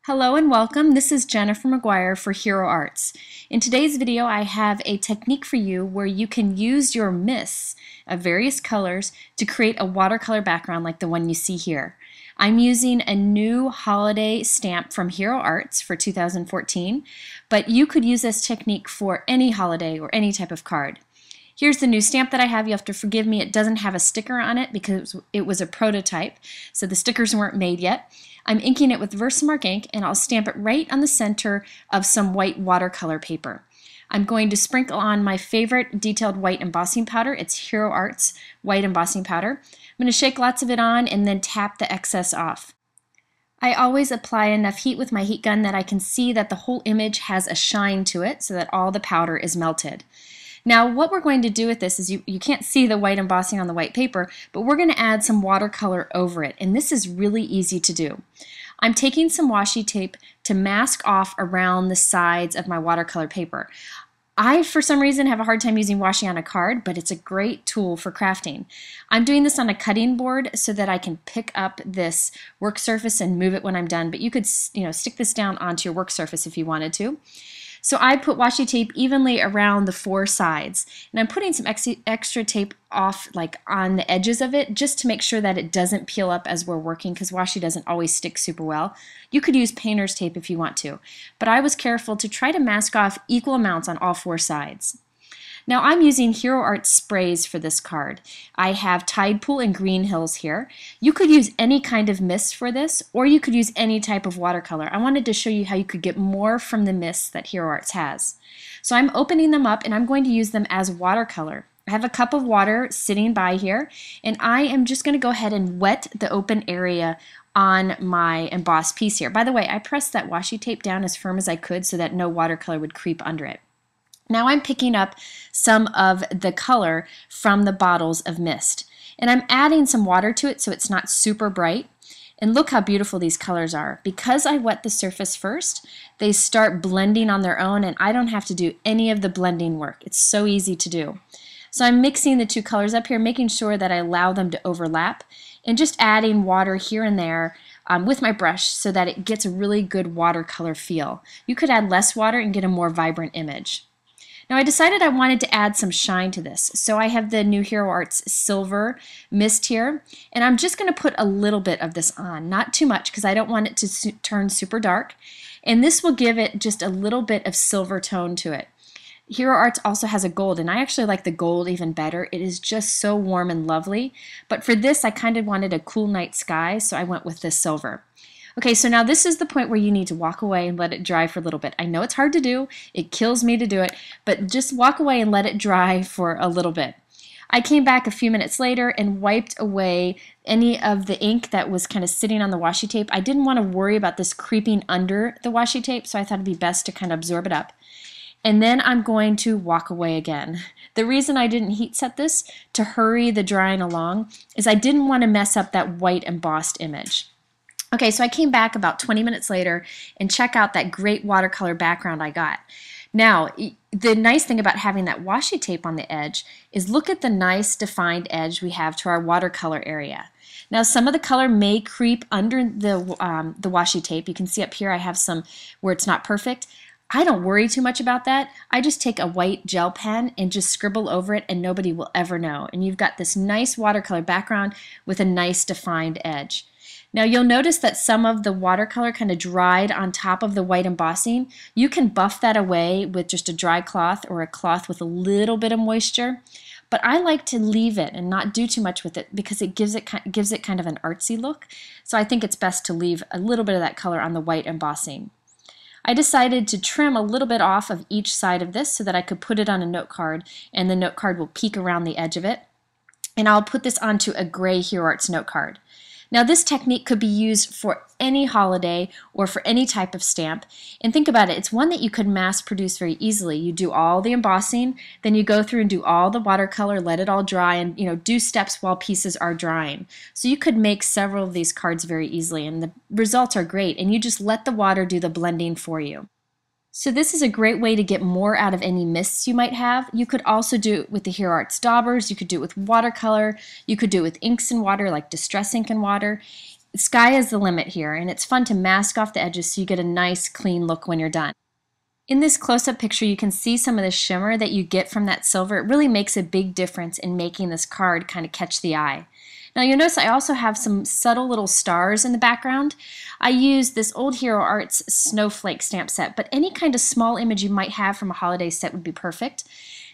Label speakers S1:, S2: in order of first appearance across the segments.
S1: Hello and welcome. This is Jennifer McGuire for Hero Arts. In today's video I have a technique for you where you can use your mists of various colors to create a watercolor background like the one you see here. I'm using a new holiday stamp from Hero Arts for 2014, but you could use this technique for any holiday or any type of card. Here's the new stamp that I have. You have to forgive me, it doesn't have a sticker on it because it was a prototype, so the stickers weren't made yet. I'm inking it with Versamark ink and I'll stamp it right on the center of some white watercolor paper. I'm going to sprinkle on my favorite detailed white embossing powder. It's Hero Arts white embossing powder. I'm going to shake lots of it on and then tap the excess off. I always apply enough heat with my heat gun that I can see that the whole image has a shine to it so that all the powder is melted. Now what we're going to do with this is you can't see the white embossing on the white paper, but we're going to add some watercolor over it, and this is really easy to do. I'm taking some washi tape to mask off around the sides of my watercolor paper. I, for some reason, have a hard time using washi on a card, but it's a great tool for crafting. I'm doing this on a cutting board so that I can pick up this work surface and move it when I'm done, but you could, stick this down onto your work surface if you wanted to. So I put washi tape evenly around the four sides, and I'm putting some extra tape off like on the edges of it just to make sure that it doesn't peel up as we're working, because washi doesn't always stick super well. You could use painter's tape if you want to, but I was careful to try to mask off equal amounts on all four sides. Now I'm using Hero Arts sprays for this card. I have Tide Pool and Green Hills here. You could use any kind of mist for this, or you could use any type of watercolor. I wanted to show you how you could get more from the mists that Hero Arts has. So I'm opening them up and I'm going to use them as watercolor. I have a cup of water sitting by here, and I am just going to go ahead and wet the open area on my embossed piece here. By the way, I pressed that washi tape down as firm as I could so that no watercolor would creep under it. Now I'm picking up some of the color from the bottles of mist, and I'm adding some water to it so it's not super bright. And look how beautiful these colors are. Because I wet the surface first, they start blending on their own, and I don't have to do any of the blending work. It's so easy to do. So I'm mixing the two colors up here, making sure that I allow them to overlap, and just adding water here and there with my brush so that it gets a really good watercolor feel. You could add less water and get a more vibrant image. Now I decided I wanted to add some shine to this, so I have the new Hero Arts silver mist here, and I'm just going to put a little bit of this on, not too much because I don't want it to turn super dark, and this will give it just a little bit of silver tone to it. Hero Arts also has a gold, and I actually like the gold even better. It is just so warm and lovely, but for this I kind of wanted a cool night sky, so I went with this silver. Okay, so now this is the point where you need to walk away and let it dry for a little bit. I know it's hard to do, it kills me to do it, but just walk away and let it dry for a little bit. I came back a few minutes later and wiped away any of the ink that was kind of sitting on the washi tape. I didn't want to worry about this creeping under the washi tape, so I thought it'd be best to kind of absorb it up. And then I'm going to walk away again. The reason I didn't heat set this to hurry the drying along is I didn't want to mess up that white embossed image. Okay, so I came back about 20 minutes later and check out that great watercolor background I got. Now, the nice thing about having that washi tape on the edge is look at the nice defined edge we have to our watercolor area. Now, some of the color may creep under the washi tape. You can see up here I have some where it's not perfect. I don't worry too much about that. I just take a white gel pen and just scribble over it and nobody will ever know. And you've got this nice watercolor background with a nice defined edge. Now you'll notice that some of the watercolor kind of dried on top of the white embossing. You can buff that away with just a dry cloth or a cloth with a little bit of moisture, but I like to leave it and not do too much with it because it gives it kind of an artsy look. So I think it's best to leave a little bit of that color on the white embossing. I decided to trim a little bit off of each side of this so that I could put it on a note card, and the note card will peek around the edge of it. And I'll put this onto a gray Hero Arts note card. Now this technique could be used for any holiday or for any type of stamp, and think about it, it's one that you could mass produce very easily. You do all the embossing, then you go through and do all the watercolor, let it all dry, and do steps while pieces are drying. So you could make several of these cards very easily, and the results are great, and you just let the water do the blending for you. So this is a great way to get more out of any mists you might have. You could also do it with the Hero Arts daubers, you could do it with watercolor, you could do it with inks and water like Distress Ink and Water. Sky is the limit here, and it's fun to mask off the edges so you get a nice clean look when you're done. In this close-up picture, you can see some of the shimmer that you get from that silver. It really makes a big difference in making this card kind of catch the eye. Now you'll notice I also have some subtle little stars in the background. I used this old Hero Arts snowflake stamp set, but any kind of small image you might have from a holiday set would be perfect.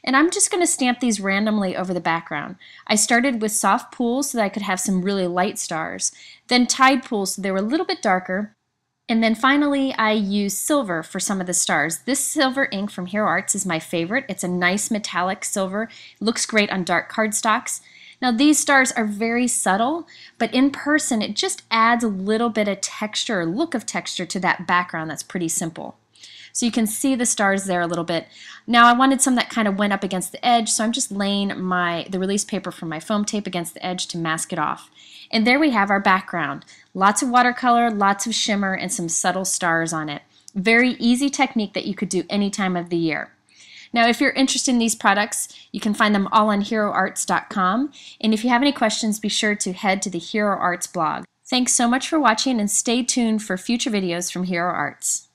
S1: And I'm just going to stamp these randomly over the background. I started with soft pools so that I could have some really light stars, then tide pools so they were a little bit darker, and then finally I used silver for some of the stars. This silver ink from Hero Arts is my favorite. It's a nice metallic silver. It looks great on dark cardstocks. Now these stars are very subtle, but in person it just adds a little bit of texture, look of texture to that background that's pretty simple. So you can see the stars there a little bit. Now I wanted some that kind of went up against the edge, so I'm just laying the release paper from my foam tape against the edge to mask it off. And there we have our background. Lots of watercolor, lots of shimmer, and some subtle stars on it. Very easy technique that you could do any time of the year. Now if you're interested in these products, you can find them all on heroarts.com. And if you have any questions, be sure to head to the Hero Arts blog. Thanks so much for watching, and stay tuned for future videos from Hero Arts.